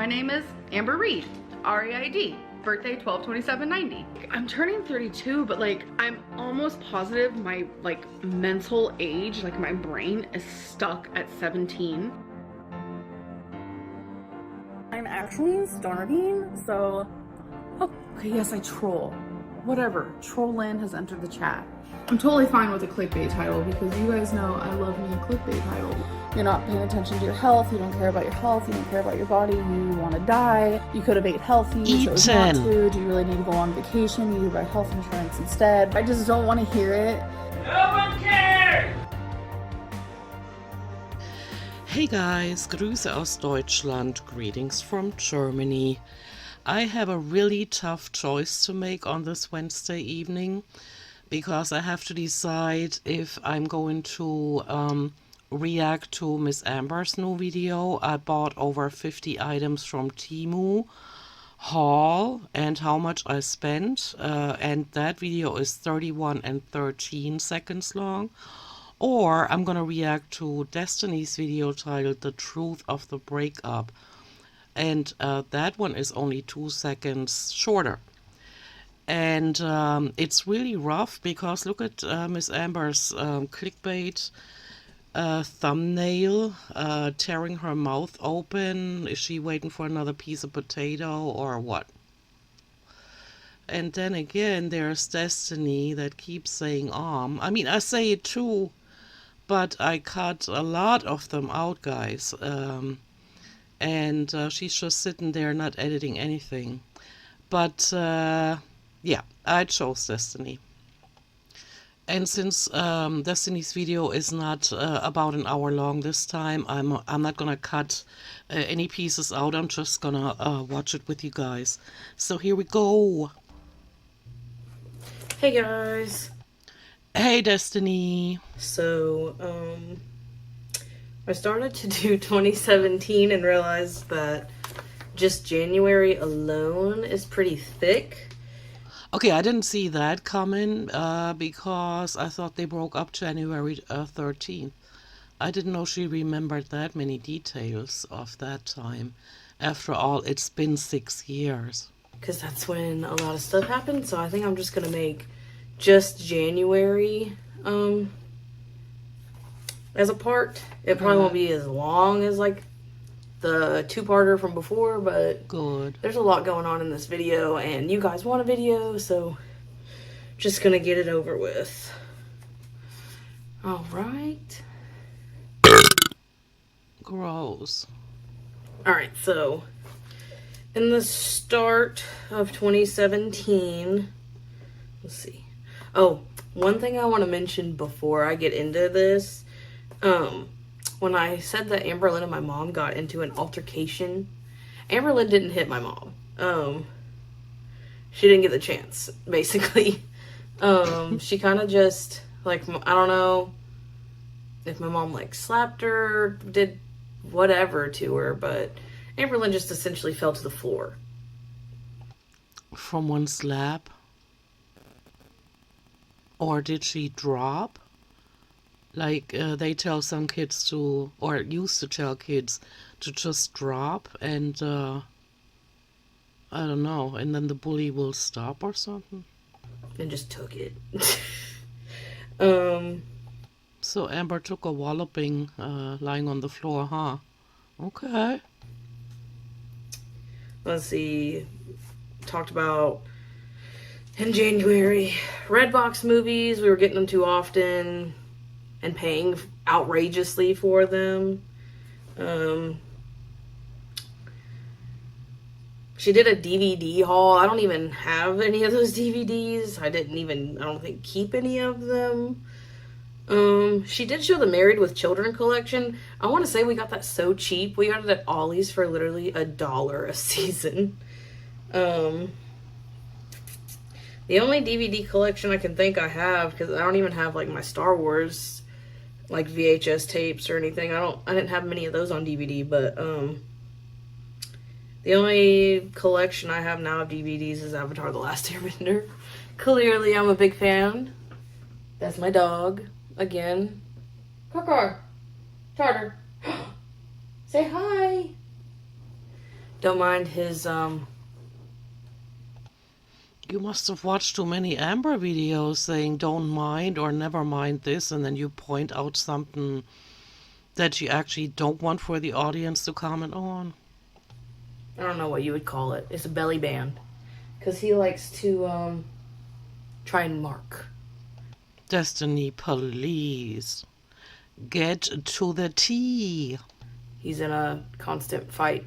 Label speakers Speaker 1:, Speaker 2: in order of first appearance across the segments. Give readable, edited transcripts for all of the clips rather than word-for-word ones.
Speaker 1: My name is Amber Reed, R-E-I-D, birthday 12/27/90. I'm turning 32, but like I'm almost positive my like mental age, like my brain is stuck at 17. I'm actually starving, so okay, yes, I troll. Whatever, Trollin has entered the chat. I'm totally fine with a clickbait title because you guys know I love me a clickbait title. You're not paying attention to your health, you don't care about your health, you don't care about your body, you want to die, you could have ate healthy, you chose not to, do you really need to go on vacation, you need to buy health insurance instead. I just don't want to hear it.
Speaker 2: No one cares!
Speaker 3: Hey guys, Grüße aus Deutschland, greetings from Germany. I have a really tough choice to make on this Wednesday evening because I have to decide if I'm going to react to Miss Amber's new video. I bought over 50 items from Temu haul and how much I spent, and that video is 31 and 13 seconds long. Or I'm gonna react to Destiny's video titled The Truth of the Breakup, and that one is only 2 seconds shorter. And it's really rough because look at Miss Amber's clickbait thumbnail, tearing her mouth open. Is she waiting for another piece of potato or what? And then again, there's Destiny that keeps saying I mean, I say it too, but I cut a lot of them out, guys. And she's just sitting there not editing anything. But yeah, I chose Destiny. And since Destiny's video is not about an hour long this time, I'm not gonna cut any pieces out. I'm just gonna watch it with you guys. So here we go.
Speaker 4: Hey guys.
Speaker 3: Hey Destiny.
Speaker 4: So I started to do 2017 and realized that just January alone is pretty thick.
Speaker 3: Okay, I didn't see that coming because I thought they broke up January 13th. I didn't know she remembered that many details of that time. After all, it's been 6 years.
Speaker 4: Because that's when a lot of stuff happened, so I think I'm just going to make just January as a part. It probably won't be as long as like the two-parter from before, but
Speaker 3: good.
Speaker 4: There's a lot going on in this video, and you guys want a video, so just gonna get it over with. All right.
Speaker 3: Gross.
Speaker 4: All right, so in the start of 2017, let's see. Oh, one thing I want to mention before I get into this, when I said that Amberlyn and my mom got into an altercation, Amberlyn didn't hit my mom. She didn't get the chance, basically. She kind of just, like, I don't know if my mom, like, slapped her, did whatever to her, but Amberlyn just essentially fell to the floor.
Speaker 3: From one slap? Or did she drop? Like they tell some kids to, or used to tell kids to just drop and I don't know, and then the bully will stop or something.
Speaker 4: And just took it.
Speaker 3: So Amber took a walloping lying on the floor, huh? Okay.
Speaker 4: Let's see. Talked about in January Redbox movies. We were getting them too often and paying outrageously for them. She did a DVD haul. I don't even have any of those DVDs. I don't think, keep any of them. She did show the Married with Children collection. I want to say we got that so cheap. We got it at Ollie's for literally $1 a season. The only DVD collection I can think I have, because I don't even have like my Star Wars like VHS tapes or anything. I didn't have many of those on DVD, but the only collection I have now of DVDs is Avatar: The Last Airbender. Clearly I'm a big fan. That's my dog again. Kakar. Charter. Say hi. Don't mind his,
Speaker 3: You must have watched too many Amber videos saying don't mind or never mind this, and then you point out something that you actually don't want for the audience to comment on.
Speaker 4: I don't know what you would call it. It's a belly band. Because he likes to, try and mark.
Speaker 3: Destiny, please. Get to the tea.
Speaker 4: He's in a constant fight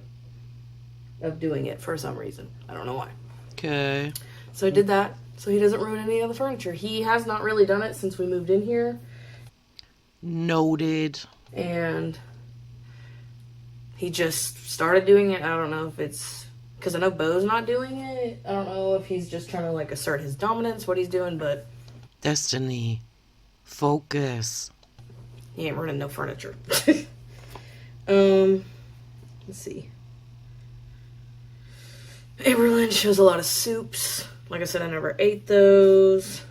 Speaker 4: of doing it for some reason. I don't know why.
Speaker 3: Okay.
Speaker 4: So I did that so he doesn't ruin any of the furniture. He has not really done it since we moved in here.
Speaker 3: Noted.
Speaker 4: And he just started doing it. I don't know if it's because I know Bo's not doing it. I don't know if he's just trying to like assert his dominance, what he's doing, but
Speaker 3: Destiny. Focus.
Speaker 4: he ain't running no furniture. Let's see. Aberlin shows a lot of soups. Like I said, I never ate those.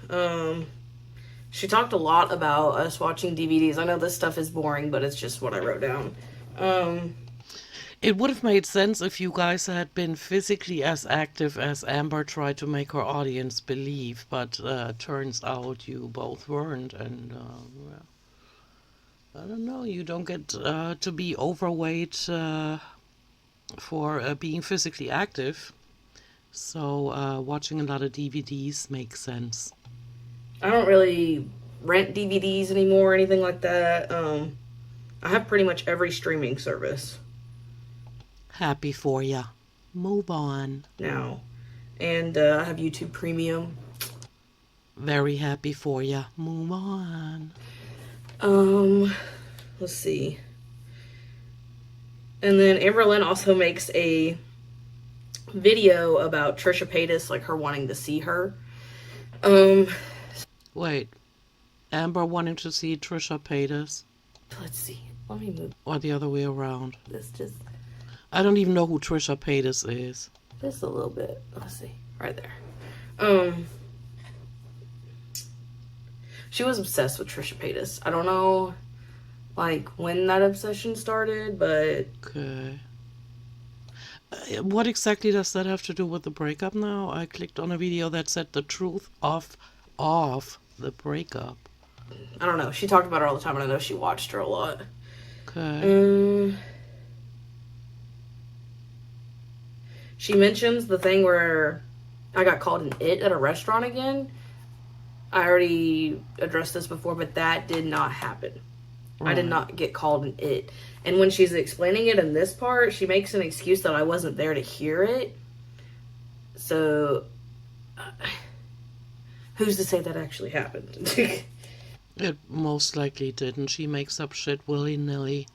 Speaker 4: She talked a lot about us watching DVDs. I know this stuff is boring, but it's just what I wrote down.
Speaker 3: It would have made sense if you guys had been physically as active as Amber tried to make her audience believe, but turns out you both weren't, and I don't know, you don't get to be overweight for being physically active, so watching a lot of DVDs makes sense.
Speaker 4: I don't really rent DVDs anymore or anything like that. I have pretty much every streaming service
Speaker 3: Happy for ya. Move on.
Speaker 4: now. And I have YouTube Premium.
Speaker 3: Very happy for ya. Move on.
Speaker 4: Let's see. And then Amberlyn also makes a video about Trisha Paytas, like her wanting to see her.
Speaker 3: Wait. Amber wanting to see Trisha Paytas?
Speaker 4: Let's see. Let me move
Speaker 3: Or the other way around?
Speaker 4: this just
Speaker 3: I don't even know who Trisha Paytas is.
Speaker 4: a little bit. Let's see. Right there. She was obsessed with Trisha Paytas. I don't know, like, when that obsession started, but
Speaker 3: Okay. What exactly does that have to do with the breakup now? I clicked on a video that said the truth of the breakup.
Speaker 4: I don't know. She talked about her all the time, and I know she watched her a lot.
Speaker 3: Okay.
Speaker 4: She mentions the thing where I got called an it at a restaurant again. I already addressed this before, but that did not happen. I did not get called an it. And when she's explaining it in this part, she makes an excuse that I wasn't there to hear it. So, who's to say that actually happened?
Speaker 3: It most likely didn't. She makes up shit willy-nilly.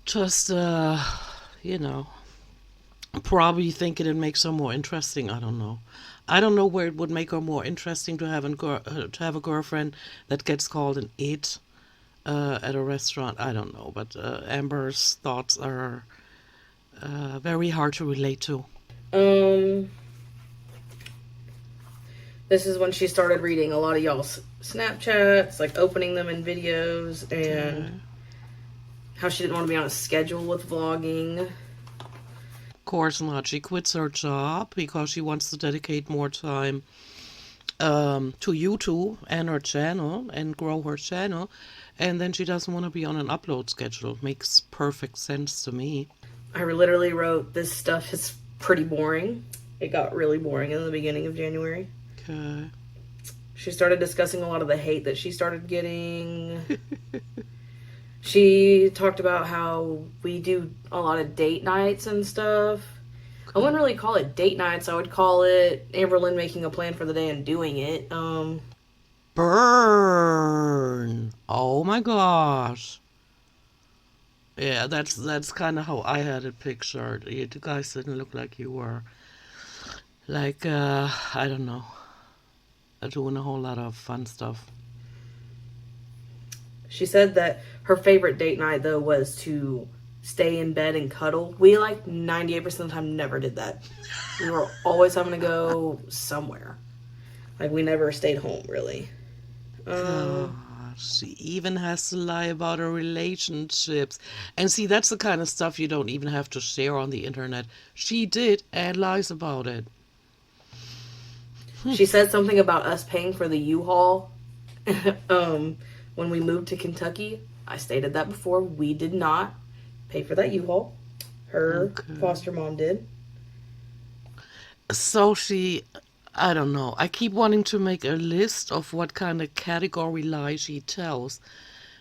Speaker 3: Just, you know, probably thinking it makes her more interesting. I don't know. I don't know where it would make her more interesting to have a girlfriend that gets called an it at a restaurant. I don't know. But Amber's thoughts are very hard to relate to.
Speaker 4: This is when she started reading a lot of y'all's Snapchats, like opening them in videos, and how she didn't want to be on a schedule with vlogging.
Speaker 3: Of course not. She quits her job because she wants to dedicate more time to YouTube and her channel and grow her channel. And then she doesn't want to be on an upload schedule. Makes perfect sense to me.
Speaker 4: I literally wrote, this stuff is pretty boring. It got really boring in the beginning of January.
Speaker 3: Okay.
Speaker 4: She started discussing a lot of the hate that she started getting. She talked about how we do a lot of date nights and stuff. I wouldn't really call it date nights. I would call it Amberlyn making a plan for the day and doing it.
Speaker 3: Burn! Oh my gosh. Yeah, that's kind of how I had it pictured. You guys didn't look like you were, like, I don't know, doing a whole lot of fun stuff.
Speaker 4: She said that her favorite date night, though, was to stay in bed and cuddle. We, like, 98% of the time never did that. We were always having to go somewhere. Like, we never stayed home, really.
Speaker 3: God. She even has to lie about her relationships. And see, that's the kind of stuff you don't even have to share on the internet. She did and lies about it.
Speaker 4: She said something about us paying for the U-Haul when we moved to Kentucky. I stated that before. We did not pay for that U-Haul. Her foster mom did.
Speaker 3: So I don't know. I keep wanting to make a list of what kind of category lie she tells.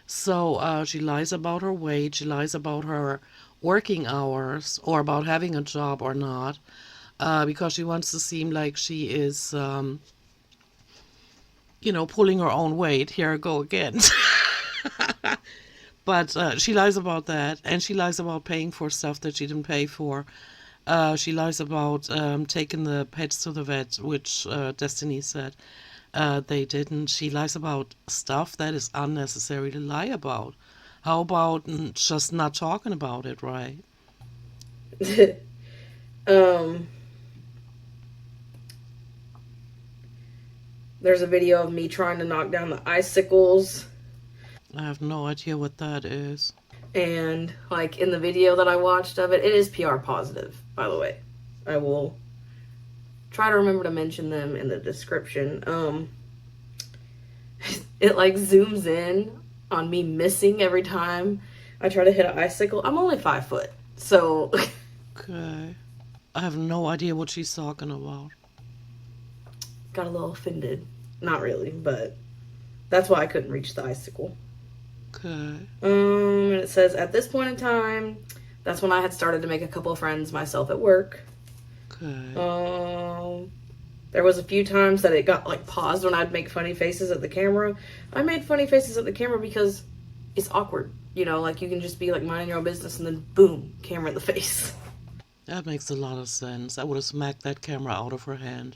Speaker 3: So she lies about her weight, she lies about her working hours, or about having a job or not, because she wants to seem like she is, pulling her own weight. Here I go again. But she lies about that, and she lies about paying for stuff that she didn't pay for. She lies about taking the pets to the vet, which Destiny said they didn't. She lies about stuff that is unnecessary to lie about. How about just not talking about it, right?
Speaker 4: There's a video of me trying to knock down the icicles.
Speaker 3: I have no idea what that is.
Speaker 4: And, like, in the video that I watched of it, it is PR positive, by the way. I will try to remember to mention them in the description. It, like, zooms in on me missing every time I try to hit an icicle. I'm only 5 foot, so...
Speaker 3: Okay. I have no idea what she's talking about.
Speaker 4: Got a little offended. Not really, but that's why I couldn't reach the icicle.
Speaker 3: Okay.
Speaker 4: And it says, at this point in time, that's when I had started to make a couple of friends myself at work.
Speaker 3: Okay.
Speaker 4: There was a few times that it got, like, paused when I'd make funny faces at the camera. I made funny faces at the camera because it's awkward. You know, like, you can just be, like, minding your own business and then, boom, camera in the face.
Speaker 3: That makes a lot of sense. I would have smacked that camera out of her hand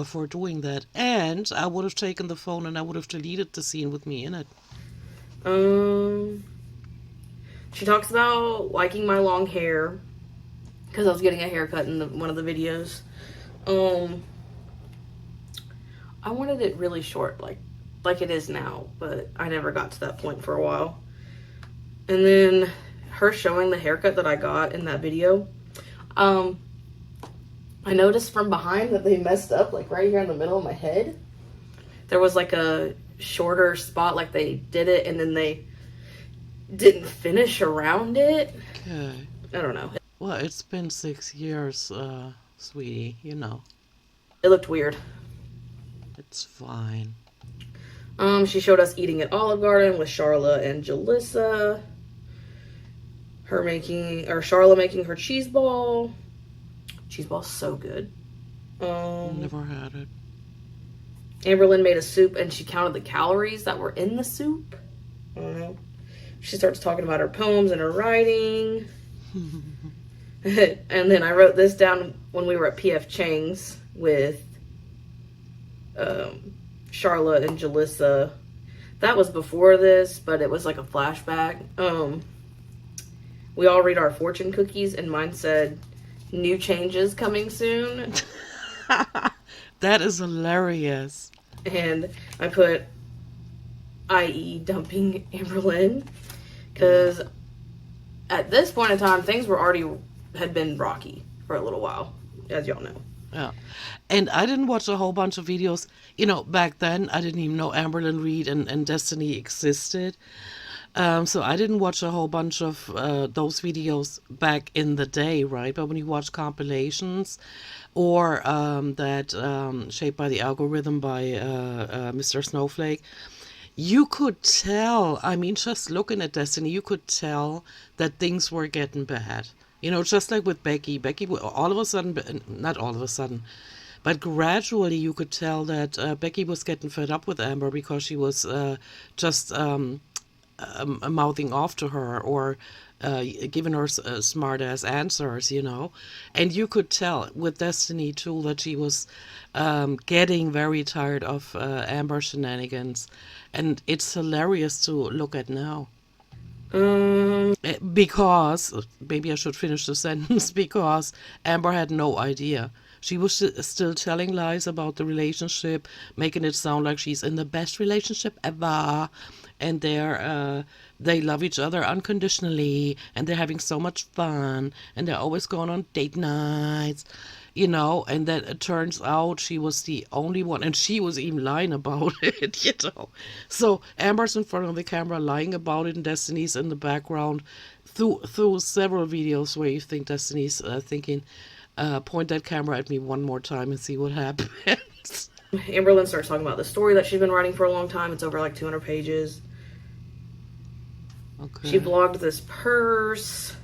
Speaker 3: for doing that. And I would have taken the phone and I would have deleted the scene with me in it.
Speaker 4: She talks about liking my long hair because I was getting a haircut in one of the videos. I wanted it really short, like it is now, but I never got to that point for a while. And then her showing the haircut that I got in that video. I noticed from behind that they messed up, like right here in the middle of my head. There was like a shorter spot, like they did it and then they didn't finish around it.
Speaker 3: Okay.
Speaker 4: I don't know.
Speaker 3: Well, it's been 6 years, sweetie, you know.
Speaker 4: It looked weird.
Speaker 3: It's fine.
Speaker 4: She showed us eating at Olive Garden with Charla and Jalissa. Charla making her cheese ball. Cheese ball's so good.
Speaker 3: Never had it.
Speaker 4: Amberlynn made a soup and she counted the calories that were in the soup. I don't know. She starts talking about her poems and her writing. And then I wrote this down when we were at PF Chang's with Charla and Jalissa. That was before this, but it was like a flashback. We all read our fortune cookies and mine said, "New changes coming soon."
Speaker 3: That is hilarious.
Speaker 4: And I put, i.e. dumping Amberlynn. Because at this point in time, things had been rocky for a little while, as y'all know.
Speaker 3: Yeah. And I didn't watch a whole bunch of videos. You know, back then, I didn't even know Amberlynn Reed and Destiny existed. So I didn't watch a whole bunch of those videos back in the day, right? But when you watch compilations or that Shaped by the Algorithm by Mr. Snowflake, you could tell, I mean, just looking at Destiny, you could tell that things were getting bad. You know, just like with Becky. Becky, all of a sudden, not all of a sudden, but gradually you could tell that Becky was getting fed up with Amber because she was just mouthing off to her or giving her smart-ass answers, you know. And you could tell with Destiny, too, that she was getting very tired of Amber shenanigans. And it's hilarious to look at now. Because, maybe I should finish the sentence, because Amber had no idea. She was still telling lies about the relationship, making it sound like she's in the best relationship ever, and they love each other unconditionally, and they're having so much fun, and they're always going on date nights, and then it turns out she was the only one, and she was even lying about it. So Amber's in front of the camera lying about it, and Destiny's in the background through several videos where you think Destiny's thinking, point that camera at me one more time and see what happens.
Speaker 4: Amberlynn starts talking about the story that she's been writing for a long time. It's over like 200 pages.
Speaker 3: Okay.
Speaker 4: She vlogged this purse.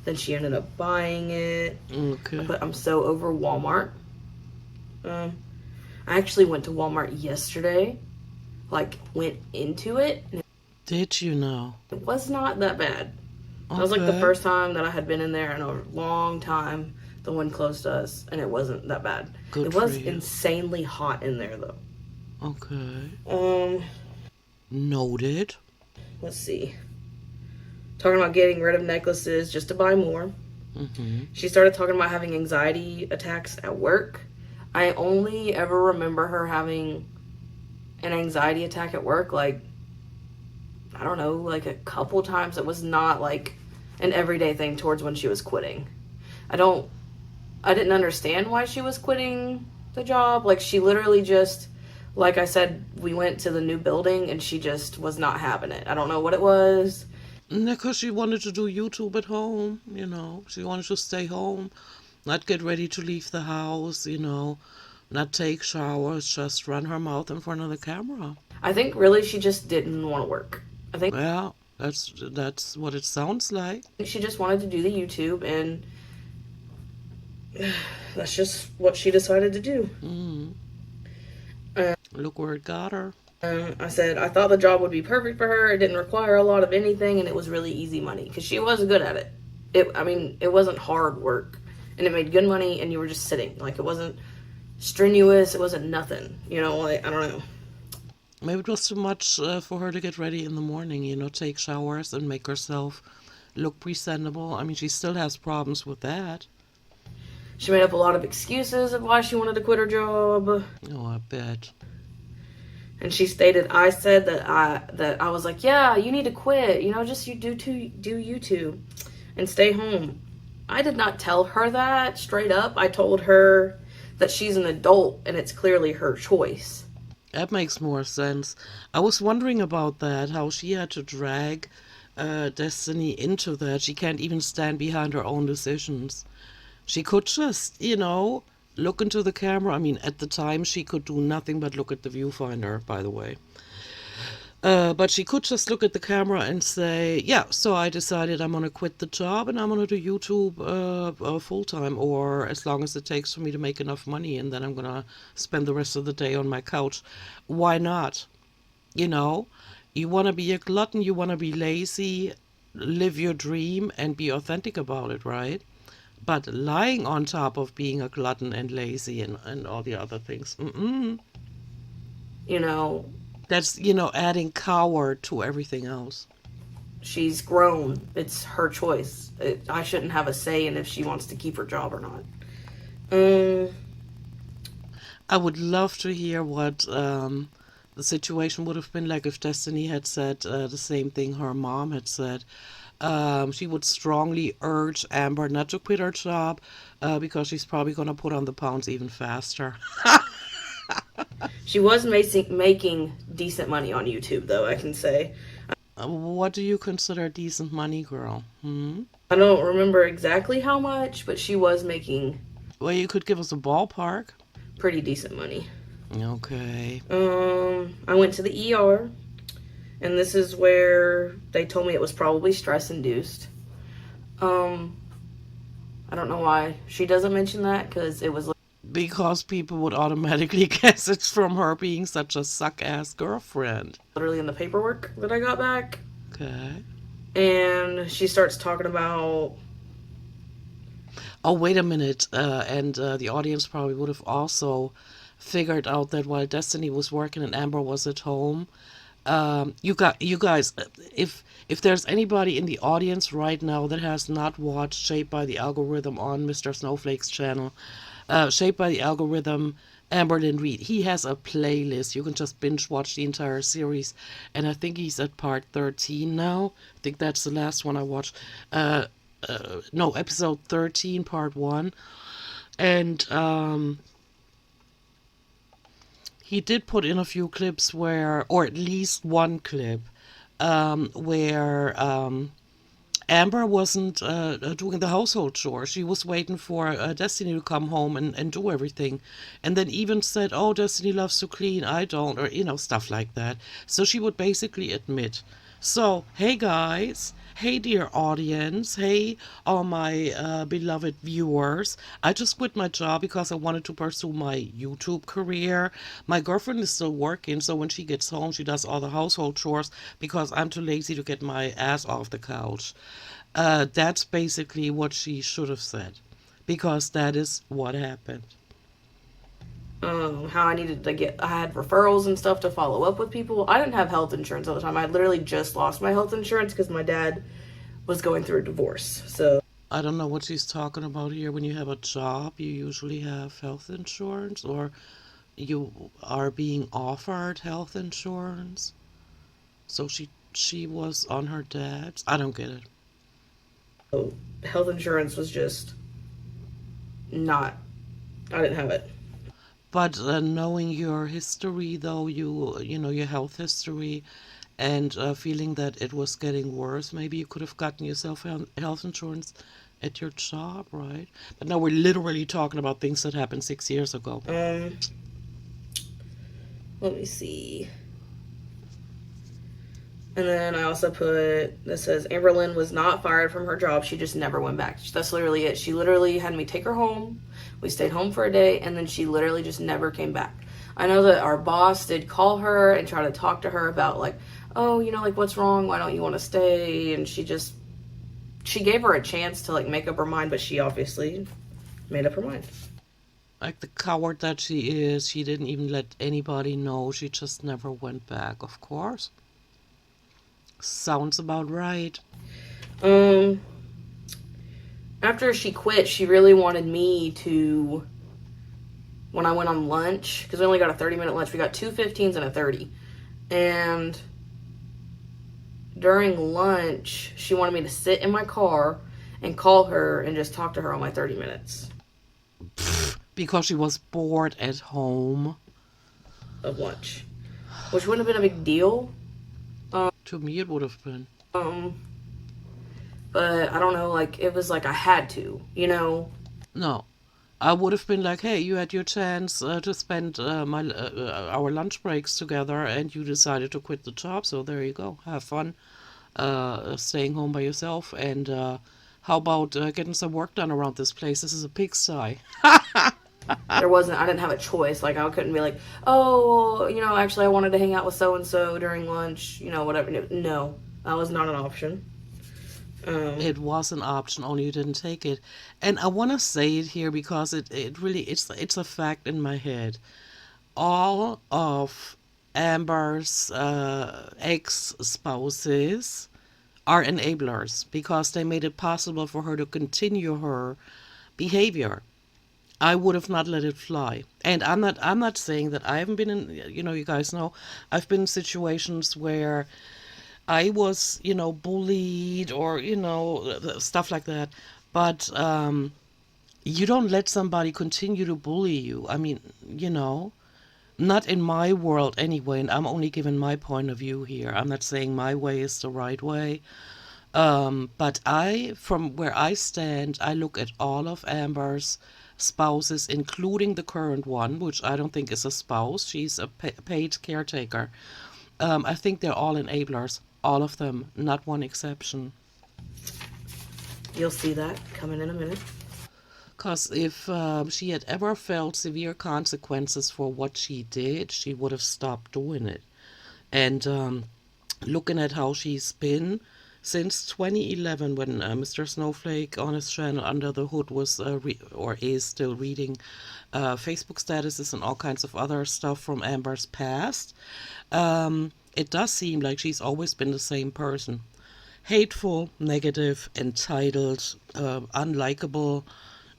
Speaker 4: Then she ended up buying it.
Speaker 3: Okay.
Speaker 4: But I'm so over Walmart. I actually went to Walmart yesterday. Like, went into it. And
Speaker 3: Did you know?
Speaker 4: it was not that bad.
Speaker 3: Okay.
Speaker 4: That was like the first time that I had been in there in a long time. The one close to us. And it wasn't that bad.
Speaker 3: Good
Speaker 4: It was
Speaker 3: for you.
Speaker 4: insanely hot in there, though.
Speaker 3: Okay. Noted.
Speaker 4: Let's see. Talking about getting rid of necklaces just to buy more.
Speaker 3: Mm-hmm.
Speaker 4: She started talking about having anxiety attacks at work. I only ever remember her having an anxiety attack at work, like, I don't know, like a couple times. It was not like an everyday thing towards when she was quitting. I didn't understand why she was quitting the job. Like, she literally just, like I said, we went to the new building and she just was not having it. I don't know what it was.
Speaker 3: Because she wanted to do YouTube at home, She wanted to stay home, not get ready to leave the house, not take showers, just run her mouth in front of the camera.
Speaker 4: I think really she just didn't want to work. I think
Speaker 3: Yeah, that's what it sounds like.
Speaker 4: she just wanted to do the YouTube, and that's just what she decided to do.
Speaker 3: Look where it got her.
Speaker 4: I said, I thought the job would be perfect for her. It didn't require a lot of anything, and it was really easy money because she was good at it. It wasn't hard work, and it made good money, and you were just sitting. Like, it wasn't strenuous. It wasn't nothing. Like, I don't know.
Speaker 3: Maybe it was too much for her to get ready in the morning, take showers and make herself look presentable. I mean, she still has problems with that.
Speaker 4: She made up a lot of excuses of why she wanted to quit her job.
Speaker 3: Oh, I bet.
Speaker 4: And she stated, I said that I was like, yeah, you need to quit. Just you do YouTube and stay home. I did not tell her that straight up. I told her that she's an adult and it's clearly her choice.
Speaker 3: That makes more sense. I was wondering about that, how she had to drag Destiny into that. She can't even stand behind her own decisions. She could just, look into the camera. I mean, at the time, she could do nothing but look at the viewfinder, by the way. But she could just look at the camera and say, yeah, so I decided I'm going to quit the job and I'm going to do YouTube full-time, or as long as it takes for me to make enough money, and then I'm going to spend the rest of the day on my couch. Why not? You want to be a glutton, you want to be lazy, live your dream and be authentic about it, right? But lying on top of being a glutton and lazy and all the other things, that's, adding coward to everything else.
Speaker 4: She's grown. It's her choice. I shouldn't have a say in if she wants to keep her job or not.
Speaker 3: I would love to hear what the situation would have been like if Destiny had said the same thing her mom had said. She would strongly urge Amber not to quit her job because she's probably going to put on the pounds even faster.
Speaker 4: She was making decent money on YouTube, though, I can say.
Speaker 3: What do you consider decent money, girl?
Speaker 4: I don't remember exactly how much, but she was making...
Speaker 3: Well, you could give us a ballpark.
Speaker 4: Pretty decent money.
Speaker 3: Okay.
Speaker 4: I went to the ER, and this is where they told me it was probably stress-induced. I don't know why she doesn't mention that, because it was...
Speaker 3: Because people would automatically guess it's from her being such a suck-ass girlfriend.
Speaker 4: Literally in the paperwork that I got back.
Speaker 3: Okay.
Speaker 4: And she starts talking about...
Speaker 3: Oh, wait a minute. And the audience probably would have also figured out that while Destiny was working and Amber was at home, You guys, if there's anybody in the audience right now that has not watched Shaped by the Algorithm on Mr. Snowflake's channel, Shaped by the Algorithm, Amberlyn Reed, he has a playlist. You can just binge watch the entire series, and I think he's at part 13 now. I think that's the last one I watched. No, episode 13, part 1. And he did put in a few clips where, or at least one clip, where Amber wasn't doing the household chores. She was waiting for Destiny to come home and do everything. And then even said, oh, Destiny loves to clean, I don't, or, stuff like that. So she would basically admit. So, hey guys, hey dear audience, hey all my beloved viewers. I just quit my job because I wanted to pursue my YouTube career. My girlfriend is still working, so when she gets home, she does all the household chores because I'm too lazy to get my ass off the couch. That's basically what she should have said, because that is what happened.
Speaker 4: How I had referrals and stuff to follow up with people. I didn't have health insurance all the time. I literally just lost my health insurance because my dad was going through a divorce. So
Speaker 3: I don't know what she's talking about here. When you have a job, you usually have health insurance, or you are being offered health insurance. So she was on her dad's. I don't get it.
Speaker 4: health insurance was just not, I didn't have it.
Speaker 3: But knowing your history, though, your health history, and feeling that it was getting worse, maybe you could have gotten yourself health insurance at your job, right? But now we're literally talking about things that happened 6 years ago.
Speaker 4: Let me see. And then I also put, this says, Amberlyn was not fired from her job. She just never went back. That's literally it. She literally had me take her home. We stayed home for a day, and then she literally just never came back. I know that our boss did call her and try to talk to her about, like, oh, like, what's wrong? Why don't you want to stay? And she gave her a chance to, like, make up her mind, but she obviously made up her mind.
Speaker 3: Like the coward that she is, she didn't even let anybody know. She just never went back, of course. Sounds about right.
Speaker 4: After she quit, she really wanted me to, when I went on lunch, because we only got a 30-minute lunch, we got two 15s and a 30. And during lunch, she wanted me to sit in my car and call her and just talk to her on my 30 minutes.
Speaker 3: Because she was bored at home.
Speaker 4: Of lunch. Which wouldn't have been a big deal.
Speaker 3: To me, it would have been.
Speaker 4: But I don't know, like, it was like I had to,
Speaker 3: No. I would have been like, hey, you had your chance to spend our lunch breaks together, and you decided to quit the job, so there you go. Have fun staying home by yourself, and how about getting some work done around this place? This is a pigsty.
Speaker 4: I didn't have a choice. Like, I couldn't be like, oh, actually I wanted to hang out with so-and-so during lunch, whatever. No, that was not an option.
Speaker 3: It was an option, only you didn't take it. And I want to say it here because it really, it's a fact in my head. All of Amber's ex-spouses are enablers because they made it possible for her to continue her behavior. I would have not let it fly. And I'm not saying that I haven't been in, you guys know, I've been in situations where I was, bullied or, stuff like that. But you don't let somebody continue to bully you. I mean, not in my world anyway, and I'm only giving my point of view here. I'm not saying my way is the right way. But from where I stand, I look at all of Amber's spouses, including the current one, which I don't think is a spouse. She's a paid caretaker. I think they're all enablers. All of them, not one exception.
Speaker 4: You'll see that coming in a minute.
Speaker 3: Because if she had ever felt severe consequences for what she did, she would have stopped doing it. And looking at how she's been since 2011, when Mr. Snowflake on his channel Under the Hood was or is still reading Facebook statuses and all kinds of other stuff from Amber's past. it does seem like she's always been the same person. Hateful, negative, entitled, unlikable,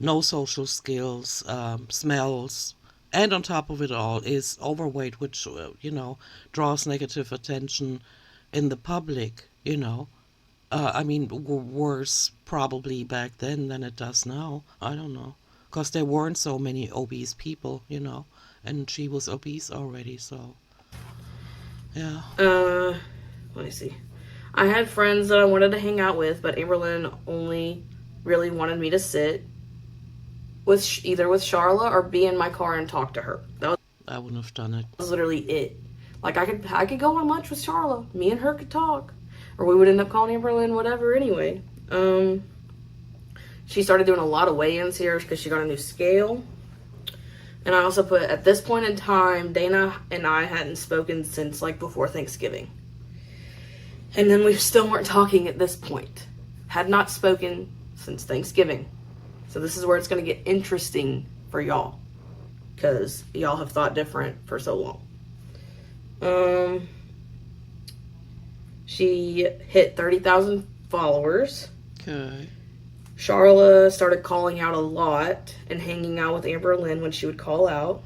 Speaker 3: no social skills, smells, and on top of it all is overweight, which, draws negative attention in the public, I mean, worse probably back then than it does now. I don't know. Because there weren't so many obese people, and she was obese already, so yeah.
Speaker 4: Let me see. I had friends that I wanted to hang out with, but Amberlyn only really wanted me to sit with either with Charla or be in my car and talk to her.
Speaker 3: I wouldn't have done it.
Speaker 4: Was literally it. Like I could go on lunch with Charla. Me and her could talk, or we would end up calling Amberlyn whatever anyway. She started doing a lot of weigh-ins here because she got a new scale. And I also put, at this point in time, Dana and I hadn't spoken since like before Thanksgiving. And then we still weren't talking at this point. Had not spoken since Thanksgiving. So this is where it's going to get interesting for y'all. Because y'all have thought different for so long. She hit 30,000 followers.
Speaker 3: Okay.
Speaker 4: Charla started calling out a lot and hanging out with Amberlyn when she would call out.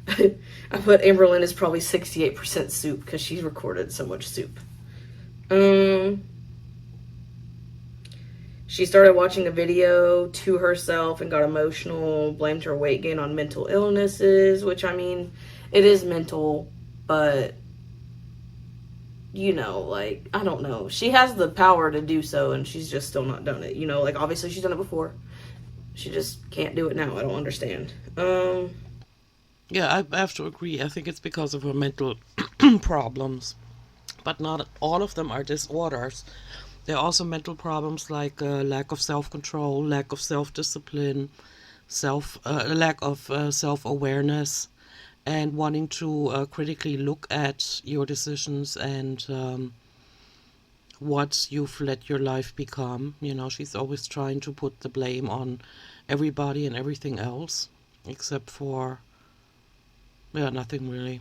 Speaker 4: I put Amberlyn is probably 68% soup because she's recorded so much soup. She started watching a video to herself and got emotional, blamed her weight gain on mental illnesses, which, I mean, it is mental, but, like, I don't know. She has the power to do so, and she's just still not done it. Like, obviously she's done it before. She just can't do it now. I don't understand.
Speaker 3: Yeah, I have to agree. I think it's because of her mental problems. But not all of them are disorders. There are also mental problems like lack of self-control, lack of self-discipline, lack of self-awareness, and wanting to critically look at your decisions and what you've let your life become. She's always trying to put the blame on everybody and everything else, except for, nothing really.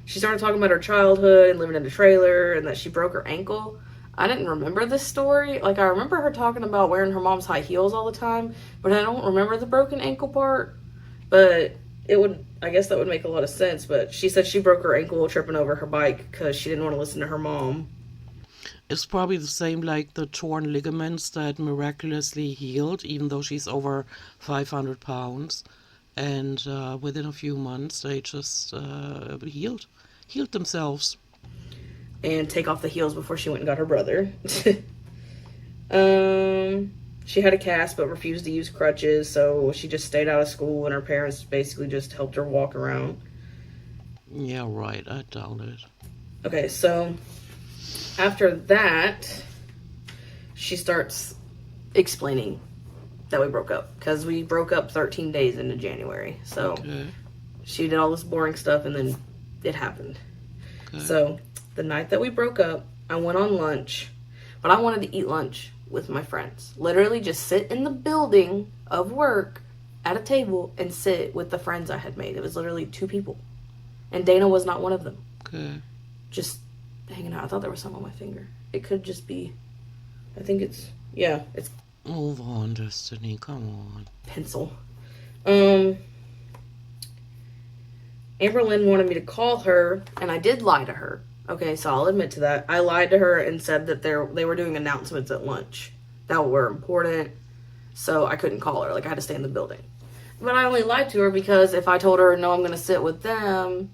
Speaker 4: She started talking about her childhood and living in a trailer and that she broke her ankle. I didn't remember this story. Like, I remember her talking about wearing her mom's high heels all the time, but I don't remember the broken ankle part. But I guess that would make a lot of sense. But she said she broke her ankle tripping over her bike because she didn't want to listen to her mom.
Speaker 3: It's probably the same like the torn ligaments that miraculously healed, even though she's over 500 pounds. And within a few months, they just healed themselves.
Speaker 4: And take off the heels before she went and got her brother. She had a cast but refused to use crutches, so she just stayed out of school, and her parents basically just helped her walk around.
Speaker 3: Yeah, right. I doubt it.
Speaker 4: Okay, so after that, she starts explaining that we broke up, because we broke up 13 days into January. So
Speaker 3: Okay.
Speaker 4: she did all this boring stuff, and then it happened.
Speaker 3: Okay.
Speaker 4: So the night that we broke up, I went on lunch, but I wanted to eat lunch with my friends. Literally just sit in the building of work at a table and sit with the friends I had made. It was literally 2 people. And Dana was not one of them.
Speaker 3: Okay.
Speaker 4: Just hanging out. I thought there was some on my finger. It could just be, I think it's
Speaker 3: Move on, Destiny. Come on.
Speaker 4: pencil. Amberlyn wanted me to call her, and I did lie to her. Okay, so I'll admit to that. I lied to her and said that they were doing announcements at lunch that were important, so I couldn't call her. Like, I had to stay in the building. But I only lied to her because if I told her, no, I'm going to sit with them,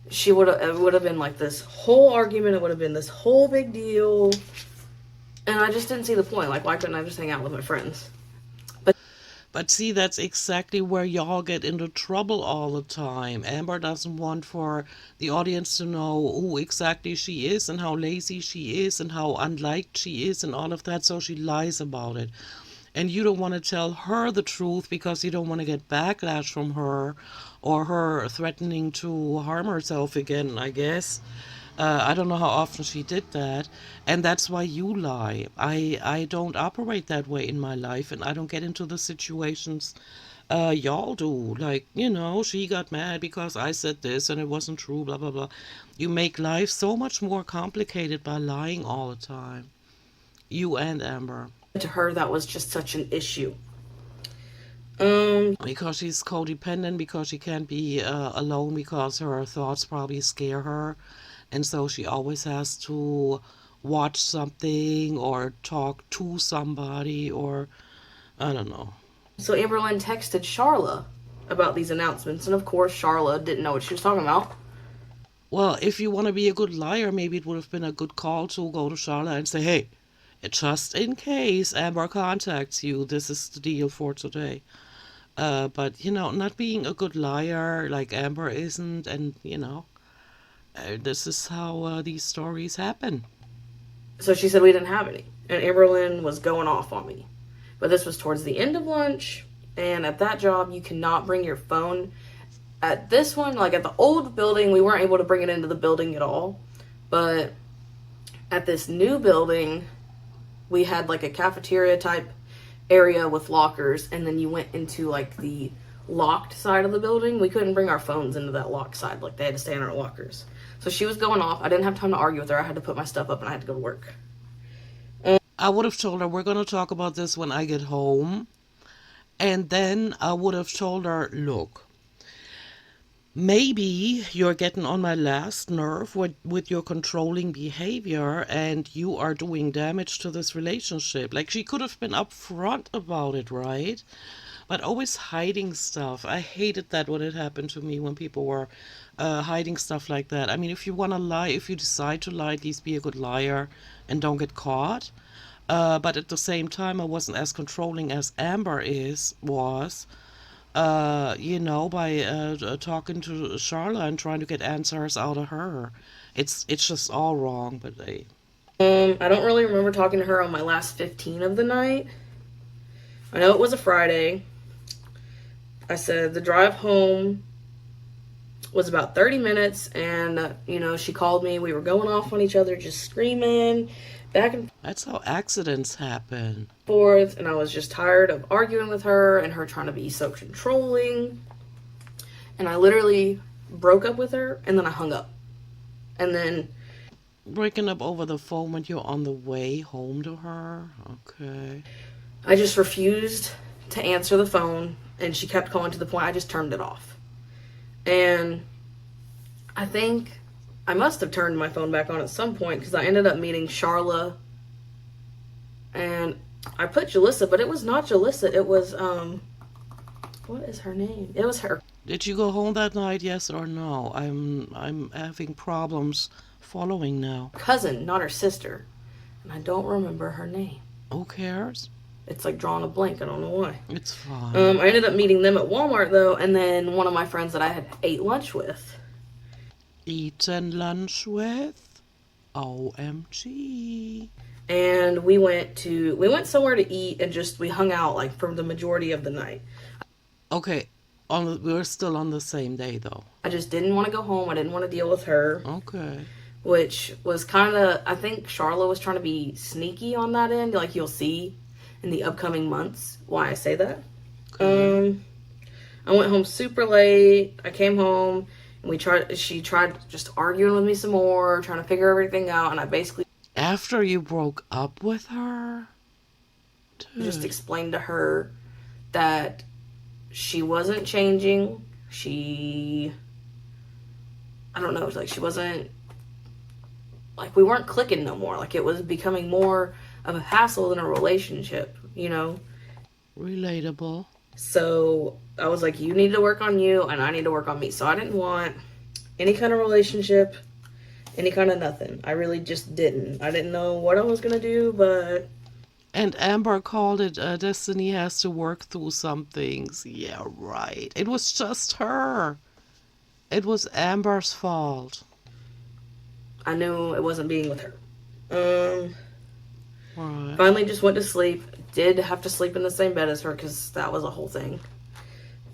Speaker 4: it would have been like this whole argument. It would have been this whole big deal. And I just didn't see the point. Like, why couldn't I just hang out with my friends?
Speaker 3: But see, that's exactly where y'all get into trouble all the time. Amber doesn't want for the audience to know who exactly she is and how lazy she is and how unliked she is and all of that, so she lies about it. And you don't want to tell her the truth because you don't want to get backlash from her or her threatening to harm herself again, I guess. I don't know how often she did that, and that's why you lie. I don't operate that way in my life, and I don't get into the situations y'all do. Like, you know, she got mad because I said this and it wasn't true, blah, blah, blah. You make life so much more complicated by lying all the time. You and Amber.
Speaker 4: To her, that was just such an issue.
Speaker 3: Because she's codependent, because she can't be alone, because her thoughts probably scare her. And so she always has to watch something or talk to somebody or, I don't know.
Speaker 4: So Amberlynn texted Charla about these announcements, and of course Charla didn't know what she was talking about.
Speaker 3: Well, if you want to be a good liar, maybe it would have been a good call to go to Charlotte and say, hey, just in case Amber contacts you, this is the deal for today. But, you know, not being a good liar like Amber isn't, and, you know, this is how these stories happen.
Speaker 4: So she said we didn't have any, and Amberlynn was going off on me. But this was towards the end of lunch, and at that job, you cannot bring your phone. At this one, like at the old building, we weren't able to bring it into the building at all. But at this new building, we had like a cafeteria type area with lockers, and then you went into like the locked side of the building. We couldn't bring our phones into that locked side. Like they had to stay in our lockers. So she was going off. I didn't have time to argue with her. I had to put my stuff up and I had to go to work.
Speaker 3: I would have told her, we're going to talk about this when I get home. And then I would have told her, look, maybe you're getting on my last nerve with your controlling behavior and you are doing damage to this relationship. Like, she could have been upfront about it, right? But always hiding stuff. I hated that when it happened to me, when people were hiding stuff like that. I mean, if you want to lie, if you decide to lie, at least be a good liar and don't get caught. But at the same time, I wasn't as controlling as Amber was, you know, by talking to Charla and trying to get answers out of her. It's just all wrong, but
Speaker 4: I don't really remember talking to her on my last 15 of the night. I know it was a Friday. I said the drive home was about 30 minutes, and, you know, she called me. We were going off on each other, just screaming back and
Speaker 3: that's how accidents happen.
Speaker 4: forth, and I was just tired of arguing with her and her trying to be so controlling. And I literally broke up with her, and then I hung up. And then
Speaker 3: Breaking up over the phone when you're on the way home to her? Okay.
Speaker 4: I just refused to answer the phone, and she kept calling to the point I just turned it off. And I think I must have turned my phone back on at some point because I ended up meeting Charla, and I put Jalissa, but it was not Jalissa. It was, what is her name? It was her
Speaker 3: Did you go home that night, yes or no? I'm having problems following now.
Speaker 4: cousin, not her sister. And I don't remember her name.
Speaker 3: Who cares?
Speaker 4: It's like drawing a blank. I don't know why.
Speaker 3: It's fine.
Speaker 4: I ended up meeting them at Walmart, though, and then one of my friends that I had ate lunch with.
Speaker 3: Eaten lunch with? OMG.
Speaker 4: And we went somewhere to eat and we hung out like for the majority of the night.
Speaker 3: Okay, we're still on the same day though.
Speaker 4: I just didn't want to go home. I didn't want to deal with her,
Speaker 3: Okay.
Speaker 4: which was kind of, I think Charla was trying to be sneaky on that end. Like you'll see in the upcoming months why I say that.
Speaker 3: Okay.
Speaker 4: I went home super late. I came home and she tried just arguing with me some more, trying to figure everything out. And I basically
Speaker 3: After you broke up with her?
Speaker 4: just
Speaker 3: Dude.
Speaker 4: explained to her that she wasn't changing. I don't know, like she wasn't, like we weren't clicking no more. Like it was becoming more of a hassle than a relationship, you know?
Speaker 3: Relatable.
Speaker 4: So I was like, you need to work on you and I need to work on me. So I didn't want any kind of relationship, any kind of nothing. I really just didn't. I didn't know what I was going to do, but
Speaker 3: And Amber called it Destiny has to work through some things. Yeah, right. It was just her. It was Amber's fault.
Speaker 4: I knew it wasn't being with her.
Speaker 3: Right.
Speaker 4: Finally just went to sleep. Did have to sleep in the same bed as her because that was a whole thing.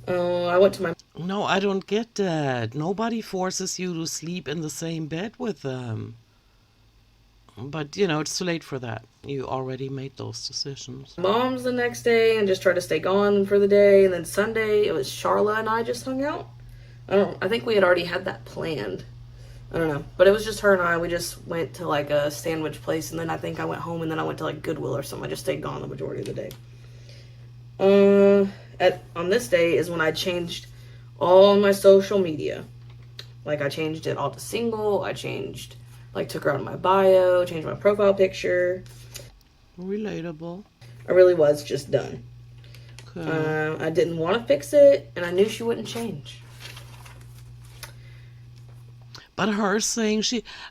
Speaker 4: I went to my...
Speaker 3: No, I don't get that. Nobody forces you to sleep in the same bed with them. But, you know, it's too late for that. You already made those decisions.
Speaker 4: Mom's the next day and just tried to stay gone for the day. And then Sunday, it was Charla and I just hung out. I think we had already had that planned. I don't know. But it was just her and I. We just went to like a sandwich place. And then I think I went home and then I went to like Goodwill or something. I just stayed gone the majority of the day. On this day is when I changed all my social media. Like I changed it all to single. I changed, like took her out of my bio, changed my profile picture.
Speaker 3: Relatable.
Speaker 4: I really was just done.
Speaker 3: Okay.
Speaker 4: I didn't want to fix it, and I knew she wouldn't change.
Speaker 3: But her saying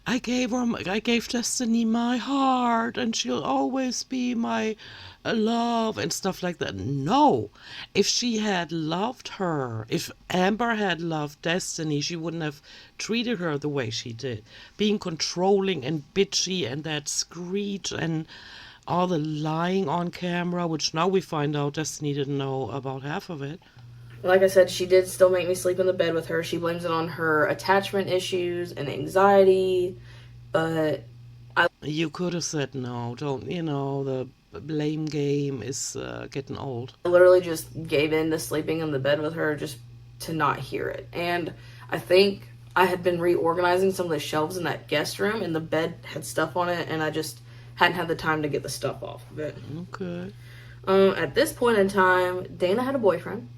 Speaker 3: I gave Destiny my heart and she'll always be my love and stuff like that. No, if she had loved her, if Amber had loved Destiny, she wouldn't have treated her the way she did. Being controlling and bitchy and that screech and all the lying on camera, which now we find out Destiny didn't know about half of it.
Speaker 4: Like I said, she did still make me sleep in the bed with her. She blames it on her attachment issues and anxiety, but
Speaker 3: You could have said no. Don't, you know, the blame game is getting old.
Speaker 4: I literally just gave in to sleeping in the bed with her just to not hear it. And I think I had been reorganizing some of the shelves in that guest room, and the bed had stuff on it, and I just hadn't had the time to get the stuff off of it.
Speaker 3: Okay.
Speaker 4: At this point in time, Dana had a boyfriend.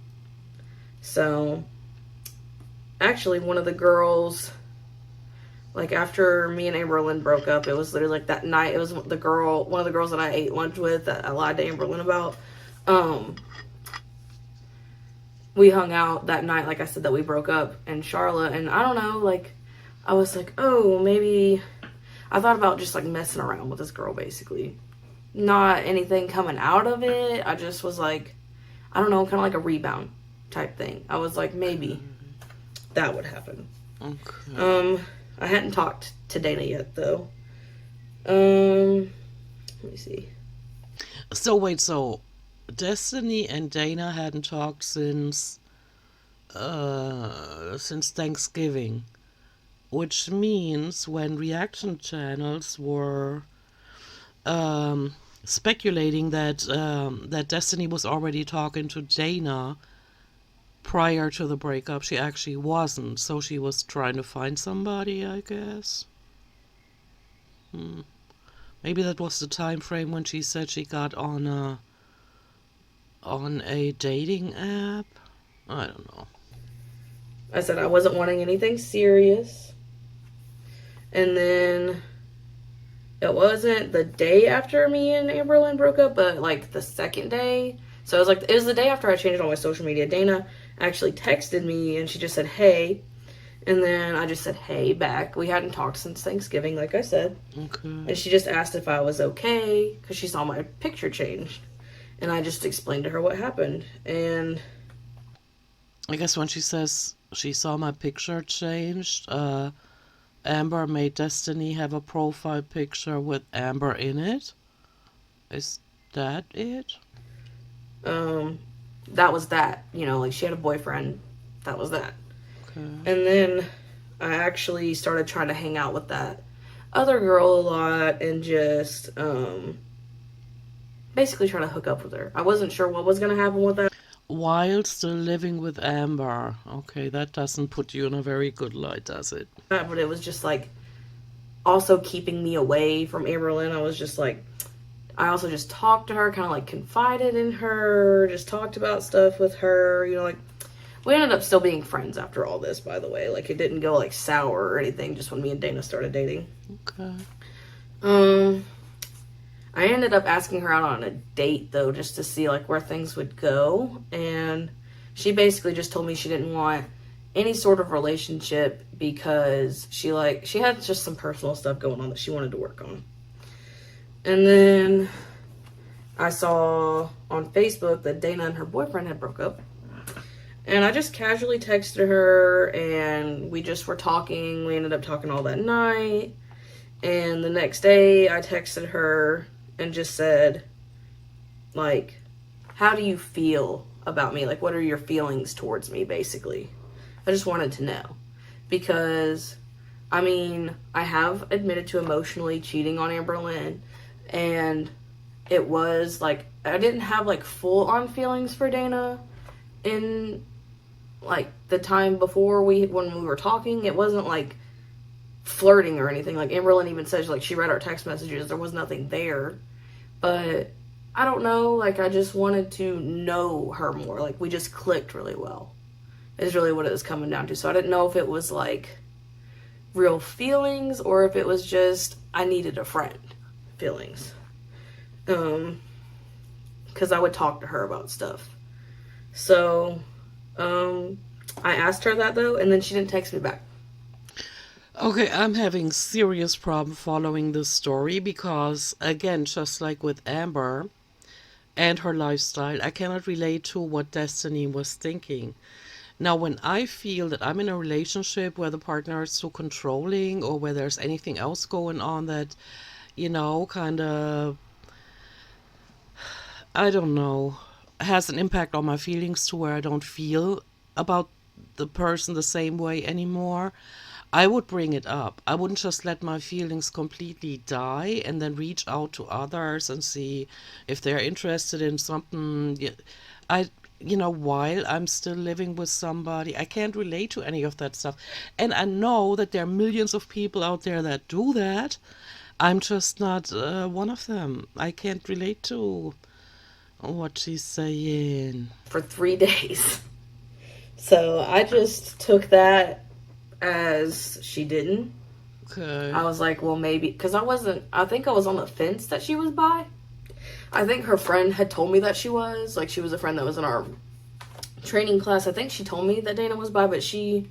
Speaker 4: So, actually, one of the girls, like after me and Amberlyn broke up, it was literally like that night. It was one of the girls that I ate lunch with that I lied to Amberlyn about. We hung out that night, like I said, that we broke up, and Charlotte, and I don't know, like, I was like, oh, maybe, I thought about just like messing around with this girl, basically. Not anything coming out of it. I just was like, I don't know, kind of like a rebound type thing. I was like, maybe that would happen.
Speaker 3: Okay.
Speaker 4: I hadn't talked to Dana yet, though. Let me see.
Speaker 3: So wait, so Destiny and Dana hadn't talked since Thanksgiving, which means when reaction channels were speculating that that Destiny was already talking to Dana prior to the breakup, she actually wasn't. So she was trying to find somebody, I guess. Maybe that was the time frame when she said she got on a dating app. I don't know.
Speaker 4: I said I wasn't wanting anything serious. And then it wasn't the day after me and Amberlyn broke up, but like the second day. So it was the day after I changed all my social media. Dana actually texted me and she just said, hey. And then I just said, hey, back. We hadn't talked since Thanksgiving, like I said.
Speaker 3: Okay.
Speaker 4: And she just asked if I was okay because she saw my picture changed. And I just explained to her what happened. And
Speaker 3: I guess when she says she saw my picture changed, Amber made Destiny have a profile picture with Amber in it. Is that it?
Speaker 4: that was that. You know, like she had a boyfriend. That was that.
Speaker 3: Okay.
Speaker 4: And then I actually started trying to hang out with that other girl a lot and just basically try to hook up with her. I wasn't sure what was going to happen with that.
Speaker 3: While still living with Amber. Okay, that doesn't put you in a very good light, does it?
Speaker 4: But it was just like also keeping me away from Amberlyn. I was just like, I also just talked to her, kind of like confided in her, just talked about stuff with her, you know, like we ended up still being friends after all this, by the way. Like it didn't go like sour or anything just when me and Dana started dating.
Speaker 3: Okay.
Speaker 4: I ended up asking her out on a date though, just to see like where things would go, and she basically just told me she didn't want any sort of relationship because she had just some personal stuff going on that she wanted to work on. And then I saw on Facebook that Dana and her boyfriend had broke up. And I just casually texted her and we just were talking. We ended up talking all that night. And the next day I texted her and just said, like, how do you feel about me? Like, what are your feelings towards me, basically? I just wanted to know. Because I mean, I have admitted to emotionally cheating on Amber Lynn, and it was like I didn't have like full on feelings for Dana in like the time before when we were talking. It wasn't like flirting or anything. Like Amber Lynn even says, like, she read our text messages, there was nothing there. But I don't know, like, I just wanted to know her more. Like, we just clicked really well is really what it was coming down to. So I didn't know if it was like real feelings or if it was just I needed a friend feelings. Because I would talk to her about stuff. So I asked her that though, and then she didn't text me back.
Speaker 3: Okay, I'm having serious problem following this story because, again, just like with Amber and her lifestyle, I cannot relate to what Destiny was thinking. Now, when I feel that I'm in a relationship where the partner is too controlling or where there's anything else going on that, kind of, I don't know, has an impact on my feelings to where I don't feel about the person the same way anymore, I would bring it up. I wouldn't just let my feelings completely die and then reach out to others and see if they're interested in something. While I'm still living with somebody, I can't relate to any of that stuff. And I know that there are millions of people out there that do that. I'm just not one of them. I can't relate to what she's saying.
Speaker 4: For 3 days. So I just took that as she didn't.
Speaker 3: Okay.
Speaker 4: I was like, well, maybe, because I think I was on the fence that she was bi. I think her friend had told me that she was. Like, she was a friend that was in our training class. I think she told me that Dana was bi, but she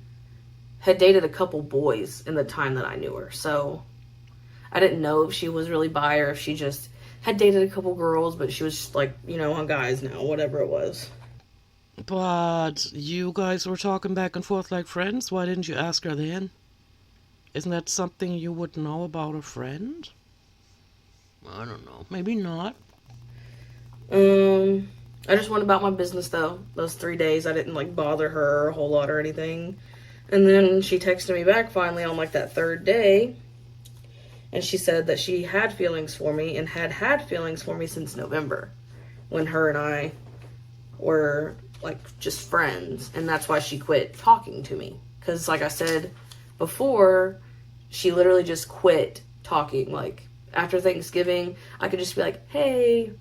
Speaker 4: had dated a couple boys in the time that I knew her. So I didn't know if she was really bi or if she just had dated a couple girls, but she was just like, on guys now, whatever it was.
Speaker 3: But you guys were talking back and forth like friends. Why didn't you ask her then? Isn't that something you would know about a friend? I don't know. Maybe not.
Speaker 4: I just went about my business though. Those 3 days, I didn't like bother her a whole lot or anything. And then she texted me back finally on like that third day. And she said that she had feelings for me and had feelings for me since November when her and I were like just friends. And that's why she quit talking to me. Because like I said before, she literally just quit talking. Like after Thanksgiving, I could just be like, hey,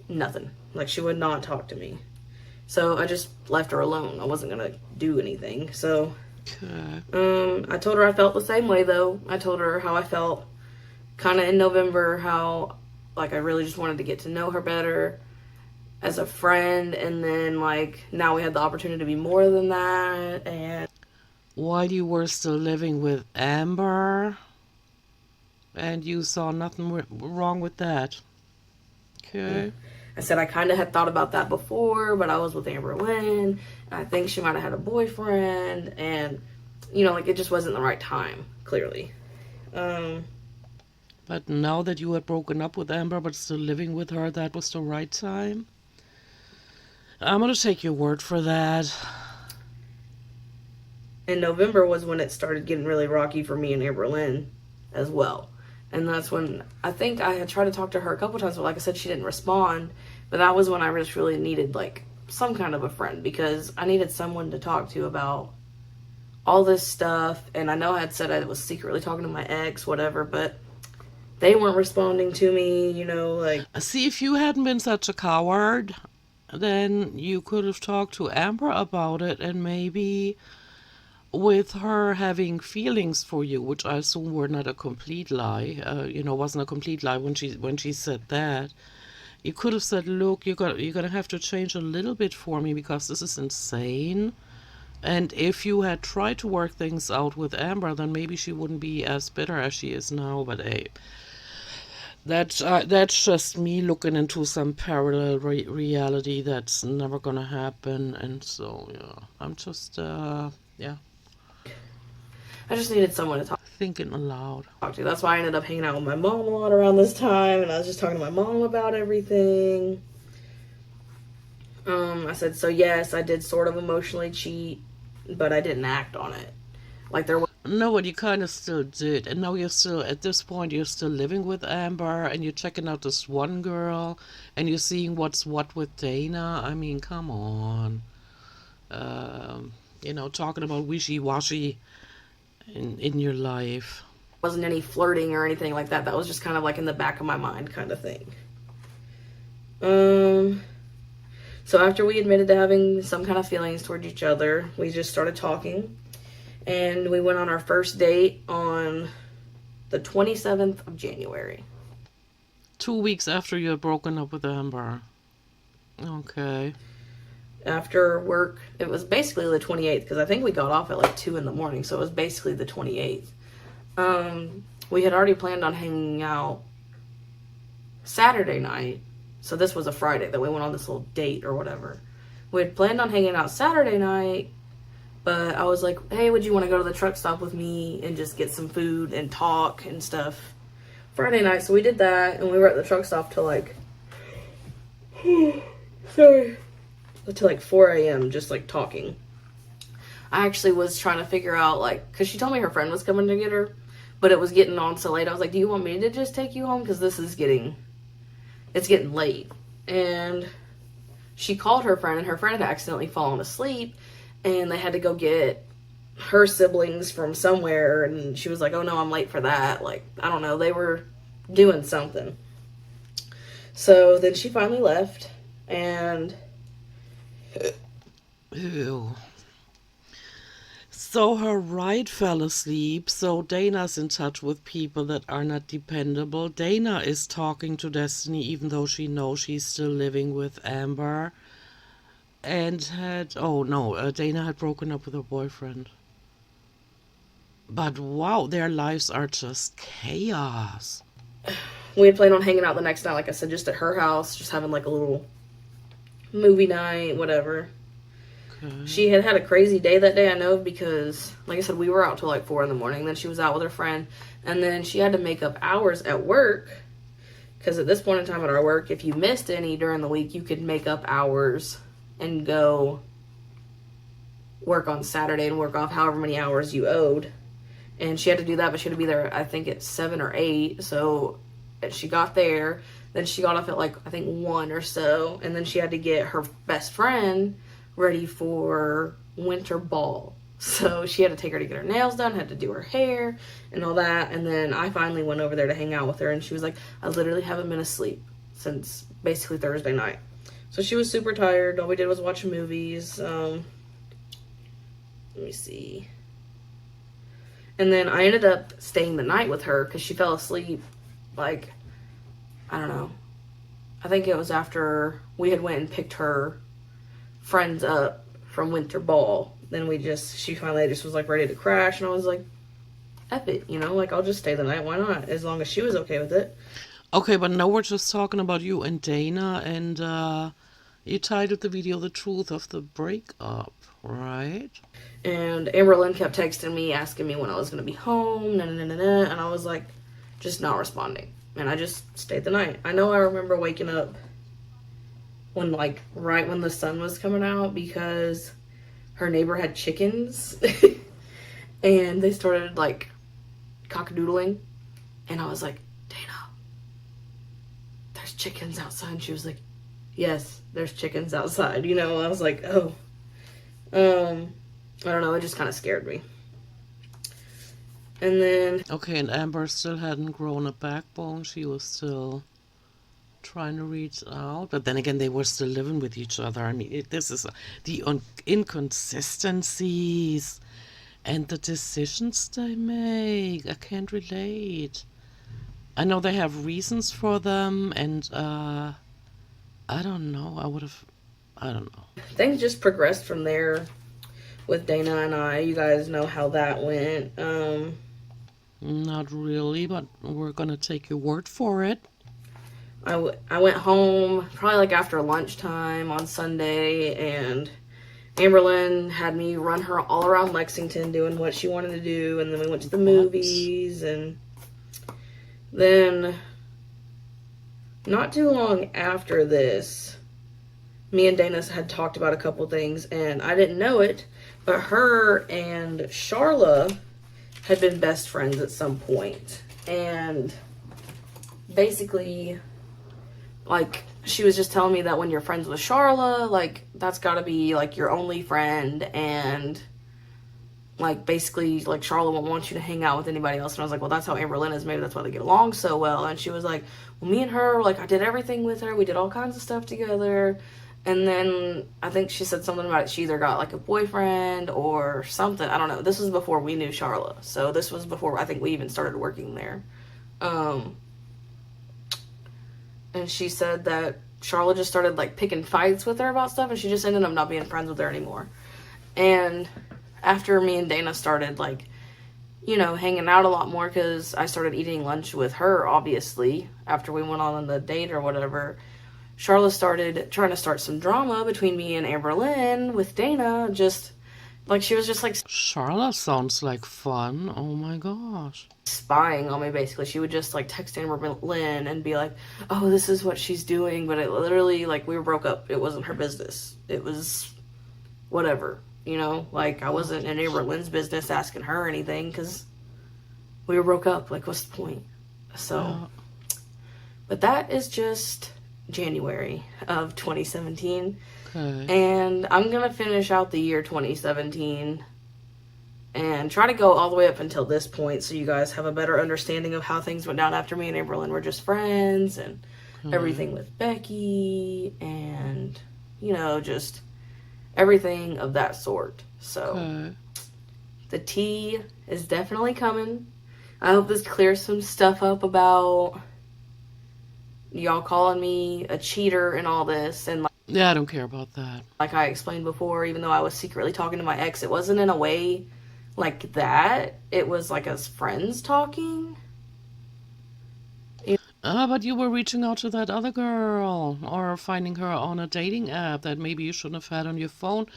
Speaker 4: nothing. Like she would not talk to me. So I just left her alone. I wasn't going to do anything. So I told her I felt the same way though. I told her how I felt kind of in November, how like I really just wanted to get to know her better as a friend, and then like now we had the opportunity to be more than that. And
Speaker 3: while you were still living with Amber and you saw nothing wrong with that. Okay.
Speaker 4: I said I kind of had thought about that before, but I was with Amber Lynn, and I think she might have had a boyfriend, and like it just wasn't the right time, clearly.
Speaker 3: But now that you had broken up with Amber but still living with her, that was the right time? I'm gonna take your word for that.
Speaker 4: And November was when it started getting really rocky for me and Amber Lynn as well. And that's when I think I had tried to talk to her a couple times, but like I said, she didn't respond. But that was when I just really needed like some kind of a friend, because I needed someone to talk to about all this stuff. And I know I had said I was secretly talking to my ex, whatever, but they weren't responding to me, like.
Speaker 3: See, if you hadn't been such a coward, then you could have talked to Amber about it, and maybe with her having feelings for you, which I assume were not a complete lie, wasn't a complete lie when she said that, you could have said, look, you're gonna have to change a little bit for me because this is insane. And if you had tried to work things out with Amber, then maybe she wouldn't be as bitter as she is now. But hey, that's just me looking into some parallel reality that's never gonna happen. And so yeah, I'm just yeah.
Speaker 4: I just needed someone to talk
Speaker 3: Thinking aloud.
Speaker 4: to. That's why I ended up hanging out with my mom a lot around this time, and I was just talking to my mom about everything. I said, so yes, I did sort of emotionally cheat, but I didn't act on it. Like there was.
Speaker 3: No, but you kind of still did. And now you're still, at this point, you're still living with Amber and you're checking out this one girl and you're seeing what's what with Dana. I mean, come on. Talking about wishy-washy in your life.
Speaker 4: Wasn't any flirting or anything like that. That was just kind of like in the back of my mind kind of thing. So after we admitted to having some kind of feelings toward each other, we just started talking. And we went on our first date on the 27th of January.
Speaker 3: 2 weeks after you had broken up with Amber. Okay.
Speaker 4: After work, it was basically the 28th, because I think we got off at like 2 in the morning, so it was basically the 28th. We had already planned on hanging out Saturday night, so this was a Friday that we went on this little date or whatever. We had planned on hanging out Saturday night, but I was like, hey, would you want to go to the truck stop with me and just get some food and talk and stuff Friday night? So we did that, and we were at the truck stop till like, sorry, till like 4 a.m. just like talking. I actually was trying to figure out, like, because she told me her friend was coming to get her, but it was getting on so late. I was like, do you want me to just take you home? Because this is it's getting late. And she called her friend, and her friend had accidentally fallen asleep, and they had to go get her siblings from somewhere, and she was like, oh no, I'm late for that. Like, I don't know, they were doing something. So then she finally left, and
Speaker 3: Ew. So her ride fell asleep, so Dana's in touch with people that are not dependable. Dana is talking to Destiny even though she knows she's still living with Amber. And Dana had broken up with her boyfriend. But wow, their lives are just chaos.
Speaker 4: we had planned on hanging out the next night, like I said, just at her house, just having like a little movie night, whatever.
Speaker 3: Okay.
Speaker 4: She had had a crazy day that day, I know, because, like I said, we were out till like 4 in the morning. Then she was out with her friend, and then she had to make up hours at work, because at this point in time at our work, if you missed any during the week, you could make up hours and go work on Saturday and work off however many hours you owed. And she had to do that, but she had to be there, I think, at 7 or 8. So she got there, then she got off at like, I think 1 or so, and then she had to get her best friend ready for winter ball. So she had to take her to get her nails done, had to do her hair and all that. And then I finally went over there to hang out with her, and she was like, I literally haven't been asleep since basically Thursday night. So she was super tired. All we did was watch movies. Let me see. And then I ended up staying the night with her because she fell asleep, like, I don't know. I think it was after we had went and picked her friends up from winter ball. Then she finally just was like ready to crash, and I was like, F it, like, I'll just stay the night. Why not? As long as she was okay with it.
Speaker 3: Okay, but now we're just talking about you and Dana, and you titled the video The Truth of the Breakup, right?
Speaker 4: And Amberlynn kept texting me, asking me when I was going to be home, and I was like, just not responding. And I just stayed the night. I know I remember waking up when, like, right when the sun was coming out, because her neighbor had chickens, and they started, like, cockadoodling, and I was like, Dana, there's chickens outside. And she was like, yes, there's chickens outside. I was like, oh. I don't know, it just kind of scared me. And then...
Speaker 3: Okay, and Amber still hadn't grown a backbone. She was still trying to reach out. But then again, they were still living with each other. I mean, this is the inconsistencies and the decisions they make. I can't relate. I know they have reasons for them, and I don't know. I don't know.
Speaker 4: Things just progressed from there with Dana and I. You guys know how that went.
Speaker 3: Not really, but we're gonna take your word for it.
Speaker 4: I went home probably like after lunchtime on Sunday, and Amberlynn had me run her all around Lexington doing what she wanted to do, and then we went to the movies, and then not too long after this, me and Dana had talked about a couple things, and I didn't know it, but her and Charla had been best friends at some point. And basically, like, she was just telling me that when you're friends with Charla, like, that's gotta be, like, your only friend, and, like, basically, like, Charla won't want you to hang out with anybody else. And I was like, well, that's how Amber Lynn is. Maybe that's why they get along so well. And she was like, well, me and her, like, I did everything with her. We did all kinds of stuff together. And then I think she said something about it. She either got, like, a boyfriend or something. I don't know. This was before we knew Charla. So this was before I think we even started working there. And she said that Charlotte just started, like, picking fights with her about stuff, and she just ended up not being friends with her anymore. And after me and Dana started, like, you know, hanging out a lot more, because I started eating lunch with her, obviously, after we went on the date or whatever, Charlotte started trying to start some drama between me and Amber Lynn with Dana. Just, like, she was just, like,
Speaker 3: Charlotte sounds like fun. Oh my gosh.
Speaker 4: spying on me, basically. She would just, like, text Amber Lynn and be like, oh, this is what she's doing. But it literally, like, we broke up. It wasn't her business. It was whatever, you know? Like, I wasn't in Amber Lynn's business asking her anything, because we were broke up. Like, what's the point? So, but that is just January of 2017.
Speaker 3: Okay.
Speaker 4: And I'm going to finish out the year 2017 and try to go all the way up until this point, so you guys have a better understanding of how things went down after me and Amber Lynn were just friends, and everything with Becky, and, you know, just everything of that sort. So the tea is definitely coming. I hope this clears some stuff up about y'all calling me a cheater and all this. And, like,
Speaker 3: Yeah, I don't care about that.
Speaker 4: like I explained before, even though I was secretly talking to my ex, it wasn't in a way like that. It was like us friends talking.
Speaker 3: But you were reaching out to that other girl, or finding her on a dating app that maybe you shouldn't have had on your phone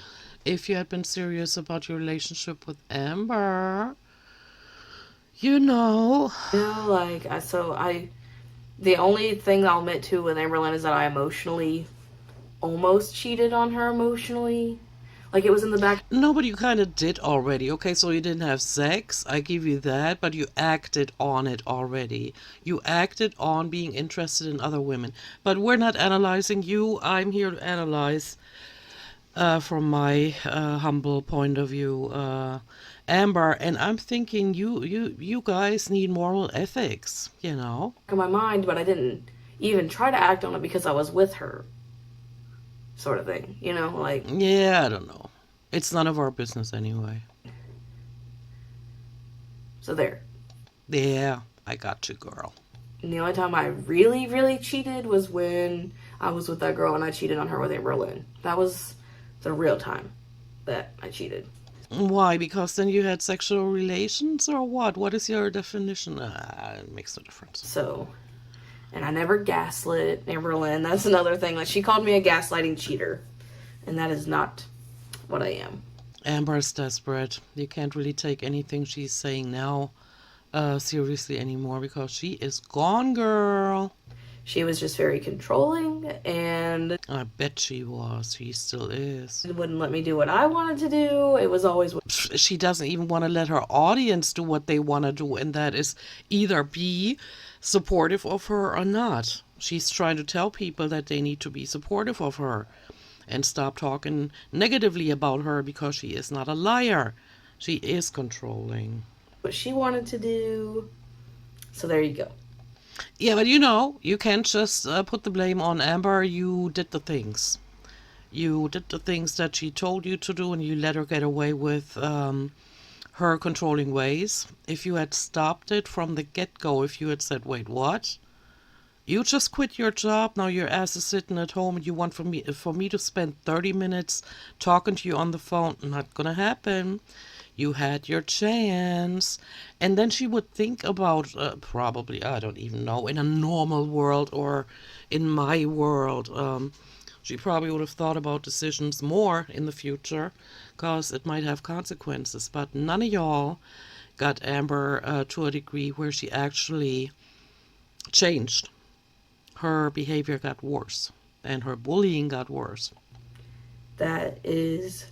Speaker 3: if you had been serious about your relationship with Amber. You know.
Speaker 4: You know, like, the only thing I'll admit to with Amber Lynn is that I emotionally almost cheated on her emotionally. Like, it was in the back.
Speaker 3: No, but you kind of did already. Okay, so you didn't have sex, I give you that, but you acted on it already. You acted on being interested in other women. But we're not analyzing you. I'm here to analyze, from my humble point of view, Amber. And I'm thinking you guys need moral ethics, you know?
Speaker 4: In my mind, but I didn't even try to act on it because I was with her, sort of thing, you know, like.
Speaker 3: Yeah, I don't know. It's none of our business anyway.
Speaker 4: So there.
Speaker 3: Yeah, I got you, girl.
Speaker 4: And the only time I really, really cheated was when I was with that girl and I cheated on her with Amber Lynn. That was the real time that I cheated.
Speaker 3: Why? Because then you had sexual relations, or what? What is your definition? It makes no difference.
Speaker 4: So, and I never gaslit Amber Lynn. That's another thing. Like, she called me a gaslighting cheater, and that is not what I am.
Speaker 3: Amber's desperate. You can't really take anything she's saying now seriously anymore, because she is gone, girl.
Speaker 4: She was just very controlling, and
Speaker 3: I bet she was. She still is.
Speaker 4: wouldn't let me do what I wanted to do. It was always.
Speaker 3: She doesn't even want to let her audience do what they want to do, and that is either be supportive of her or not. She's trying to tell people that they need to be supportive of her and stop talking negatively about her, because she is not a liar. She is controlling.
Speaker 4: What she wanted to do. So there you go.
Speaker 3: Yeah, but you know, you can't just put the blame on Amber. You did the things. You did the things that she told you to do, and you let her get away with her controlling ways. If you had stopped it from the get-go, if you had said, wait, what? You just quit your job, now your ass is sitting at home, and you want for me to spend 30 minutes talking to you on the phone. Not gonna happen. You had your chance. And then she would think about, probably, I don't even know, in a normal world or in my world, she probably would have thought about decisions more in the future, because it might have consequences. But none of y'all got Amber to a degree where she actually changed. Her behavior got worse, and her bullying got worse.
Speaker 4: That is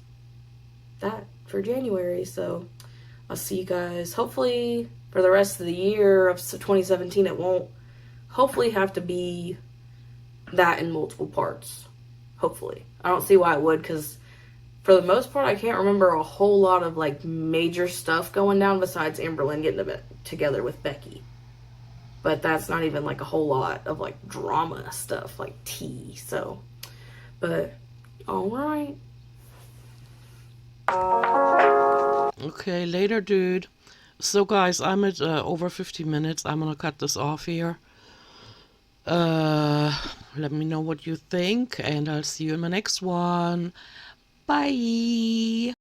Speaker 4: that for January. So I'll see you guys hopefully for the rest of the year of 2017. It won't hopefully have to be that in multiple parts. Hopefully. I don't see why it would, because for the most part, I can't remember a whole lot of like major stuff going down besides Amberlynn getting together with Becky. But that's not even like a whole lot of like drama stuff, like tea. So, but all right.
Speaker 3: Okay, later, dude. So, guys, I'm at over 50 minutes. I'm gonna cut this off here. Let me know what you think, and I'll see you in my next one. Bye.